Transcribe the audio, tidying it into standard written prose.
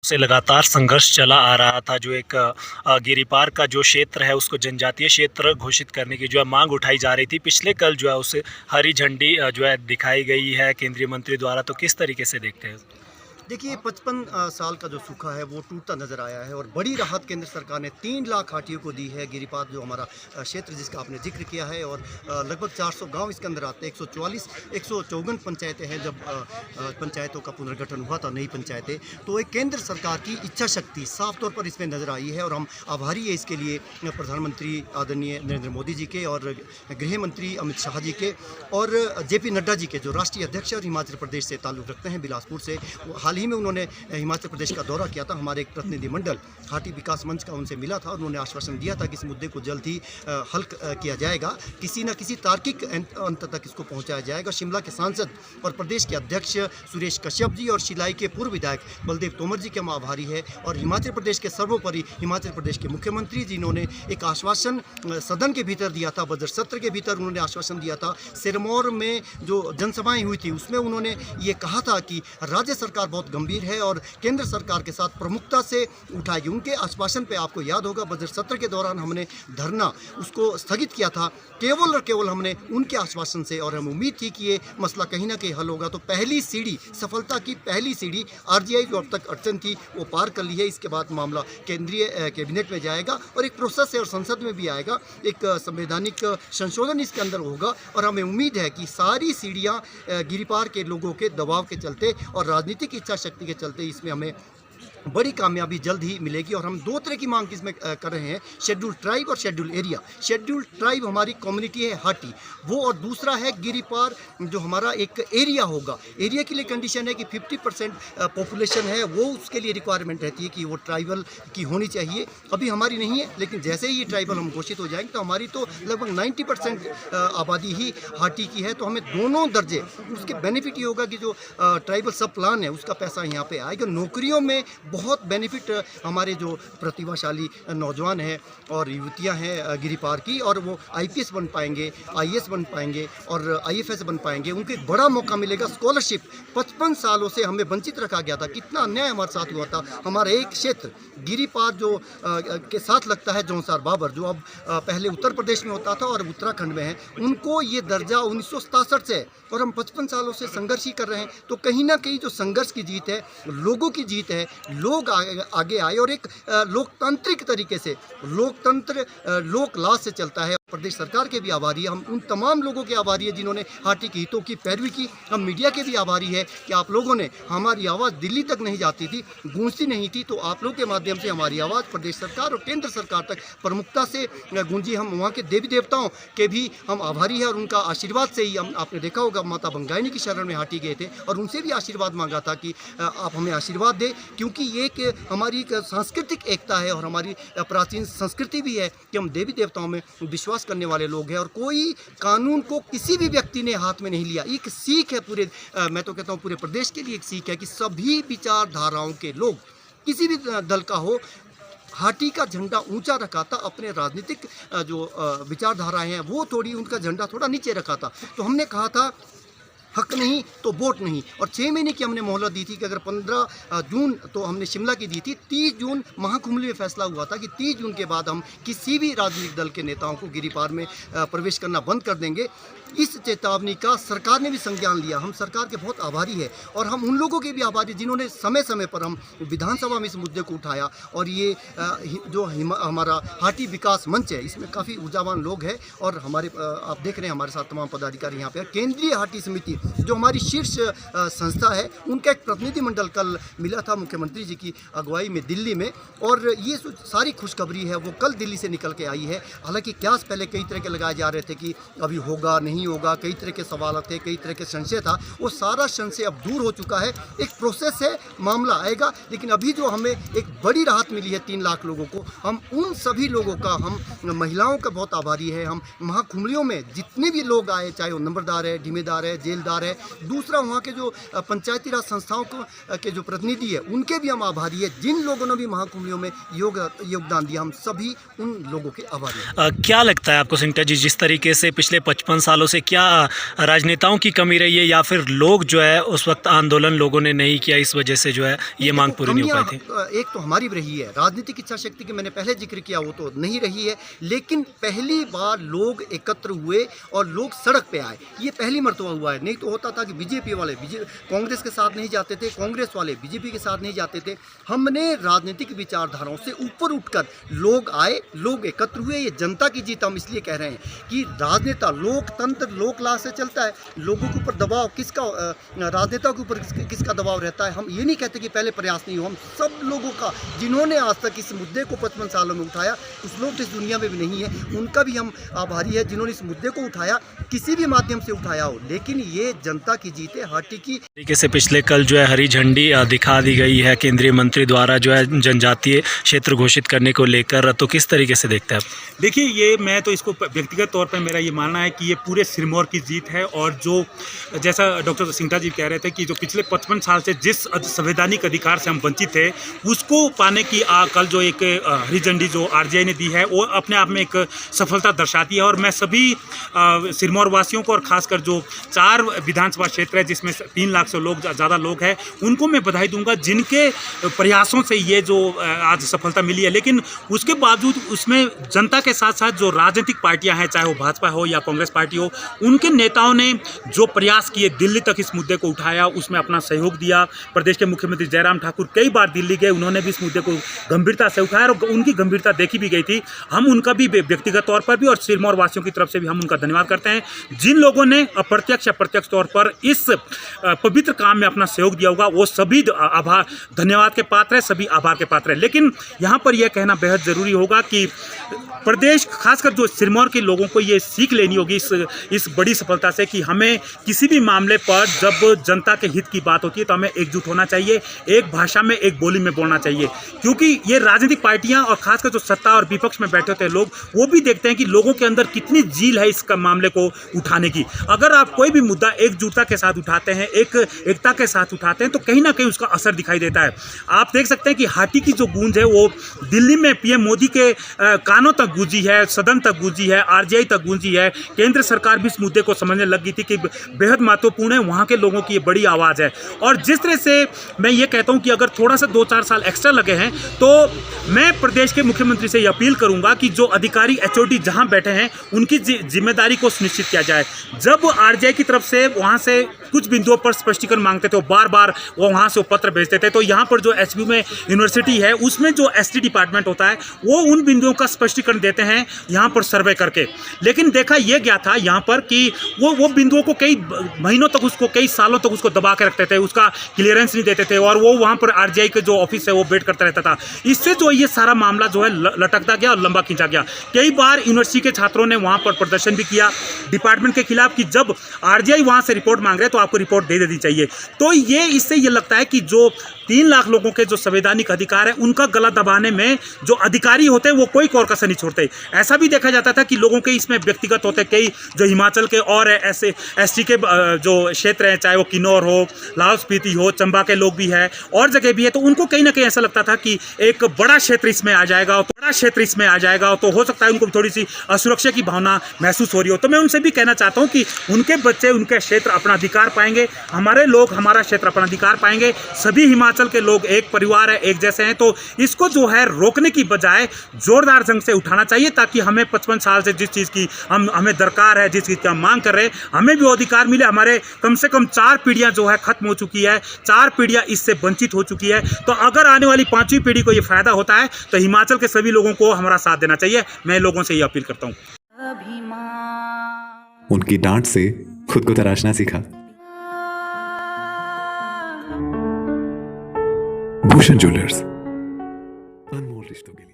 से लगातार संघर्ष चला आ रहा था। जो एक गिरिपार का जो क्षेत्र है उसको जनजातीय क्षेत्र घोषित करने की जो है मांग उठाई जा रही थी। पिछले कल जो है उसे हरी झंडी जो है दिखाई गई है केंद्रीय मंत्री द्वारा। तो किस तरीके से देखते हैं? देखिए 55 साल का जो सूखा है वो टूटता नज़र आया है और बड़ी राहत केंद्र सरकार ने 3 लाख हाथियों को दी है। गिरिपार जो हमारा क्षेत्र जिसका आपने जिक्र किया है और लगभग 400 गांव इसके अंदर आते हैं। 154 पंचायतें हैं। जब पंचायतों का पुनर्गठन हुआ था, नई पंचायतें, तो एक केंद्र सरकार की इच्छा शक्ति साफ तौर पर इसमें नज़र आई है और हम आभारी है इसके लिए प्रधानमंत्री आदरणीय नरेंद्र मोदी जी के और गृह मंत्री अमित शाह जी के और JP नड्डा जी के, जो राष्ट्रीय अध्यक्ष और हिमाचल प्रदेश से ताल्लुक़ रखते हैं, बिलासपुर से। हाल ही में उन्होंने हिमाचल प्रदेश का दौरा किया था। हमारे एक प्रतिनिधिमंडल हाटी विकास मंच का उनसे मिला था और उन्होंने आश्वासन दिया था कि इस मुद्दे को जल्द ही हल किया जाएगा, किसी न किसी तार्किक अंत तक इसको पहुंचाया जाएगा। शिमला के सांसद और प्रदेश के अध्यक्ष सुरेश कश्यप जी और शिलाई के पूर्व विधायक बलदेव तोमर जी के हम आभारी है और हिमाचल प्रदेश के सर्वोपरि हिमाचल प्रदेश के मुख्यमंत्री जिन्होंने एक आश्वासन सदन के भीतर दिया था, बजट सत्र के भीतर उन्होंने आश्वासन दिया था। सिरमौर में जो जनसभाएं हुई थी उसमें उन्होंने ये कहा था कि राज्य सरकार बहुत गंभीर है और केंद्र सरकार के साथ प्रमुखता से उठाएगी। उनके आश्वासन पे आपको याद होगा बजट सत्र के दौरान हमने धरना उसको स्थगित किया था, केवल और केवल हमने उनके आश्वासन से, और हम उम्मीद थी कि ये मसला कहीं ना कहीं हल होगा। तो पहली सीढ़ी, सफलता की पहली सीढ़ी RGI जो अब तक अड़चन थी वो पार कर ली है। इसके बाद मामला केंद्रीय कैबिनेट में जाएगा और एक प्रोसेस है और संसद में भी आएगा, एक संवैधानिक संशोधन इसके अंदर होगा और हमें उम्मीद है कि सारी सीढ़ियाँ गिरिपार के लोगों के दबाव के चलते और राजनीतिक इच्छा शक्ति के चलते इसमें हमें बड़ी कामयाबी जल्द ही मिलेगी। और हम 2 तरह की मांग इसमें कर रहे हैं, शेड्यूल ट्राइब और शेड्यूल एरिया। शेड्यूल ट्राइब हमारी कम्युनिटी है हाटी वो, और दूसरा है गिरिपार जो हमारा एक एरिया होगा। एरिया के लिए कंडीशन है कि 50% पॉपुलेशन है वो, उसके लिए रिक्वायरमेंट रहती है कि वो ट्राइबल की होनी चाहिए। अभी हमारी नहीं है, लेकिन जैसे ही ये ट्राइबल हम घोषित हो जाएंगे तो हमारी तो लगभग 90% आबादी ही हाटी की है। तो हमें दोनों दर्जे, उसके बेनिफिट ये होगा कि जो ट्राइबल सब प्लान है उसका पैसा यहाँ पे आएगा। नौकरियों में बहुत बेनिफिट हमारे जो प्रतिभाशाली नौजवान हैं और युवतियां हैं गिरिपार की, और वो IPS बन पाएंगे, IAS बन पाएंगे और IFS बन पाएंगे। उनको एक बड़ा मौका मिलेगा। स्कॉलरशिप 55 सालों से हमें वंचित रखा गया था। कितना अन्याय हमारे साथ हुआ था। हमारा एक क्षेत्र गिरिपार जो के साथ लगता है जौनसार बाबर, जो अब पहले उत्तर प्रदेश में होता था और उत्तराखंड में है, उनको ये दर्जा 1967 से है और हम 55 सालों से संघर्ष ही कर रहे हैं। तो कहीं ना कहीं जो संघर्ष की जीत है, लोगों की जीत है, लोग आगे आए और एक लोकतांत्रिक तरीके से, लोकतंत्र लोक लाज से चलता है। प्रदेश सरकार के भी आभारी है, हम उन तमाम लोगों के आभारी है जिन्होंने हाटी के हितों की पैरवी की। हम मीडिया के भी आभारी है कि आप लोगों ने, हमारी आवाज़ दिल्ली तक नहीं जाती थी, गूंजती नहीं थी, तो आप लोगों के माध्यम से हमारी आवाज़ प्रदेश सरकार और केंद्र सरकार तक प्रमुखता से गूंजी। हम वहाँ के देवी देवताओं के भी हम आभारी है और उनका आशीर्वाद से ही हम, आपने देखा होगा माता बंगाइनी की शरण में हाटी गए थे और उनसे भी आशीर्वाद मांगा था कि आप हमें आशीर्वाद दें, क्योंकि ये एक हमारी एक सांस्कृतिक एकता है और हमारी प्राचीन संस्कृति भी है कि हम देवी देवताओं में विश्वास करने वाले लोग हैं और कोई कानून को किसी भी व्यक्ति ने हाथ में नहीं लिया। एक सीख है पूरे, मैं तो कहता हूँ पूरे प्रदेश के लिए एक सीख है कि सभी विचारधाराओं के लोग, किसी भी दल का हो, हाटी का झंडा ऊंचा रखा था। अपने राजनीतिक जो विचारधाराएं हैं वो थोड़ी, उनका झंडा थोड़ा नीचे रखा था। तो हमने कहा था हक नहीं तो वोट नहीं, और 6 महीने की हमने मोहलत दी थी कि अगर 15 जून तो हमने शिमला की दी थी, 30 जून महाकुंभ में फैसला हुआ था कि 30 जून के बाद हम किसी भी राजनीतिक दल के नेताओं को गिरिपार में प्रवेश करना बंद कर देंगे। इस चेतावनी का सरकार ने भी संज्ञान लिया। हम सरकार के बहुत आभारी है और हम उन लोगों के भी आभारी जिन्होंने समय समय पर हम विधानसभा में इस मुद्दे को उठाया। और ये जो हमारा हाटी विकास मंच है इसमें काफ़ी ऊर्जावान लोग हैं और हमारे आप देख रहे हैं हमारे साथ तमाम पदाधिकारी यहाँ पे। केंद्रीय हाटी समिति जो हमारी शीर्ष संस्था है, उनका एक प्रतिनिधिमंडल कल मिला था मुख्यमंत्री जी की अगुवाई में दिल्ली में, और ये सारी खुशखबरी है वो कल दिल्ली से निकल के आई है। हालांकि क्यास पहले कई तरह के लगाए जा रहे थे कि अभी होगा नहीं होगा, कई तरह के सवाल थे, कई तरह के संशय था, वो सारा संशय अब दूर हो चुका है। एक प्रोसेस है, मामला आएगा, लेकिन अभी जो हमें एक बड़ी राहत मिली है 3 लाख लोगों को, हम उन सभी लोगों का, हम महिलाओं का बहुत आभारी है। हम महाकुंभलियों में जितने भी लोग आए, चाहे वो नंबरदार है, जिम्मेदार है, जेलदार है, दूसरा वहाँ के जो पंचायती राज संस्थाओं के जो प्रतिनिधि है उनके भी हम आभारी है। जिन लोगों ने भी महाकुंभलियों में योगदान दिया, हम सभी उन लोगों के आभारी हैं। क्या लगता है आपको सिंटा जी, जिस तरीके से पिछले 55 सालों से क्या राजनेताओं की कमी रही है या फिर लोग जो है उस वक्त आंदोलन लोगों ने नहीं किया, इस वजह से जो है ये मांग पूरी नहीं हो पाई थी? एक तो हमारी भी रही है, राजनीतिक इच्छा शक्ति की मैंने पहले जिक्र किया, वो तो नहीं रही है, लेकिन पहली बार लोग एकत्र हुए और लोग सड़क पे आए, ये पहली मर्तबा हुआ है। नहीं तो होता था कि बीजेपी वाले कांग्रेस के साथ नहीं जाते थे, कांग्रेस वाले बीजेपी के साथ नहीं जाते थे। हमने राजनीतिक विचारधाराओं से ऊपर उठकर लोग आए, लोग एकत्र हुए। ये जनता की जीत हम इसलिए कह रहे हैं कि राजनेता, लोकतंत्र लोकलाज से चलता है। लोगों के ऊपर दबाव किसका, राजनेता के ऊपर किसका दबाव रहता है? हम ये नहीं कहते कि पहले प्रयास नहीं हो, हम सब लोगों का, जिन्होंने आज तक इस मुद्दे को 55 सालों में उठाया, कुछ लोग तो इस दुनिया में भी नहीं है, उनका भी हम आभारी है जिन्होंने इस मुद्दे को उठाया, किसी भी माध्यम से उठाया हो। लेकिन ये जनता की जीत है, हाटी की। तरीके से पिछले कल जो है हरी झंडी दिखा दी गई है केंद्रीय मंत्री द्वारा जो है जनजातीय क्षेत्र घोषित करने को लेकर, तो किस तरीके से देखते हैं आप? देखिए, ये मैं तो इसको व्यक्तिगत तौर पर मेरा ये मानना है कि ये पूरे सिरमौर की जीत है। और जो जैसा डॉक्टर सिंघा जी कह रहे थे कि जो पिछले 55 साल से जिस संवैधानिक अधिकार से हम वंचित थे, उसको पाने की कल जो एक हरी झंडी जो आरजेआई ने दी है, वो अपने आप में एक सफलता दर्शाती है। और मैं सभी सिरमौर वासियों को, और खासकर जो 4 विधानसभा क्षेत्र है जिसमें 3 लाख से ज़्यादा लोग हैं, उनको मैं बधाई दूंगा जिनके प्रयासों से ये जो आज सफलता मिली है। लेकिन उसके बावजूद उसमें जनता के साथ साथ जो राजनीतिक पार्टियां हैं, चाहे वो भाजपा हो या कांग्रेस पार्टी हो, उनके नेताओं ने जो प्रयास किए, दिल्ली तक इस मुद्दे को उठाया, उसमें अपना सहयोग दिया। प्रदेश के मुख्यमंत्री जयराम ठाकुर कई बार दिल्ली गए, उन्होंने भी इस मुद्दे को गंभीरता से उठाया और उनकी गंभीरता देखी भी गई थी। हम उनका भी व्यक्तिगत तौर पर भी और सिरमौर वासियों की तरफ से भी हम उनका धन्यवाद करते हैं। जिन लोगों ने अप्रत्यक्ष अप्रत्यक्ष तौर पर इस पवित्र काम में अपना सहयोग दिया होगा, वो सभी आभार, धन्यवाद के पात्र है, सभी आभार के पात्र है। लेकिन यहाँ पर यह कहना बेहद ज़रूरी होगा कि प्रदेश, खासकर जो सिरमौर के लोगों को ये सीख लेनी होगी इस बड़ी सफलता से कि हमें किसी भी मामले पर जब जनता के हित की बात होती है तो हमें एकजुट होना चाहिए, एक भाषा में, एक बोली में बोलना चाहिए। क्योंकि ये राजनीतिक पार्टियां और खासकर जो सत्ता और विपक्ष में बैठे होते हैं लोग, वो भी देखते हैं कि लोगों के अंदर कितनी जील है इस मामले को उठाने की। अगर आप कोई भी मुद्दा एकजुटता के साथ उठाते हैं, एकता के साथ उठाते हैं, तो कहीं ना कहीं उसका असर दिखाई देता है। आप देख सकते हैं कि हाटी की जो गूंज है वो दिल्ली में पीएम मोदी के कानों तक गूंजी है, सदन तक गूंजी है, आरजेआई तक गूंजी है। केंद्र सरकार भी इस मुद्दे को समझने लग गई थी कि बेहद महत्वपूर्ण है, वहाँ के लोगों की ये बड़ी आवाज़ है। और जिस तरह से मैं ये कहता हूँ कि अगर थोड़ा सा 2-4 साल एक्स्ट्रा लगे हैं, तो मैं प्रदेश के मुख्यमंत्री से ये अपील करूँगा कि जो अधिकारी एचओडी जहाँ बैठे हैं, उनकी जिम्मेदारी को सुनिश्चित किया जाए। जब आरजेआई की तरफ से वहाँ से कुछ बिंदुओं पर स्पष्टीकरण मांगते थे, वो बार बार वो वहाँ से पत्र भेजते थे, तो यहाँ पर जो एचबीयू में यूनिवर्सिटी है, उसमें जो एसटी डिपार्टमेंट होता है, वो उन बिंदुओं का स्पष्टीकरण देते हैं यहाँ पर सर्वे करके। लेकिन देखा यह गया था यहाँ पर कि वो बिंदुओं को कई महीनों तक, उसको कई सालों तक उसको दबा के रखते थे, उसका क्लियरेंस नहीं देते थे, और वो वहाँ पर आरजीआई के जो ऑफिस है वो वेट करता रहता था। इससे जो ये सारा मामला जो है लटकता गया और लंबा खींचा गया। कई बार यूनिवर्सिटी के छात्रों ने वहाँ पर प्रदर्शन भी किया डिपार्टमेंट के खिलाफ कि जब आरजीआई वहाँ से रिपोर्ट मांग रहे हैं तो आपको रिपोर्ट दे देनी चाहिए। तो ये इससे ये लगता है कि जो 3 लाख लोगों के जो संवैधानिक अधिकार है, उनका गला दबाने में जो अधिकारी होते हैं वो कोई कोर कसर नहीं छोड़ते। ऐसा भी देखा जाता था कि लोगों के इसमें व्यक्तिगत होते, कई जो हिमाचल के और ऐसे एसटी के जो क्षेत्र हैं, चाहे वो किन्नौर हो, लाहौल स्पीति हो, चंबा के लोग भी हैं और जगह भी है, तो उनको कहीं ना कहीं ऐसा लगता था कि एक बड़ा क्षेत्र इसमें आ जाएगा, तो हो सकता है उनको थोड़ी सी असुरक्षा की भावना महसूस हो रही हो। तो मैं उनसे भी कहना चाहता हूँ कि उनके बच्चे उनके क्षेत्र अपना अधिकार पाएंगे, हमारे लोग हमारा क्षेत्र अपना अधिकार पाएंगे। सभी हिमाचल के लोग एक परिवार है, एक जैसे हैं। तो इसको जो है रोकने की बजाय जोरदार जंग से उठाना चाहिए, ताकि हमें 55 साल से जिस चीज़ की हमें दरकार है, जिस चीज़ की हम मांग कर रहे हैं, हमें भी अधिकार मिले। हमारे कम से कम 4 पीढ़ियां जो है खत्म हो चुकी है, 4 पीढ़ियां इससे वंचित हो चुकी है। तो अगर आने वाली 5वीं पीढ़ी को ये फायदा होता है तो हिमाचल के सभी लोगों को हमारा साथ देना चाहिए। मैं लोगों से ये अपील करता हूँ। उनकी डांट से खुद को तराशना सीखा। भूषण ज्वेलर्स, अनमोल रिश्तों के लिए।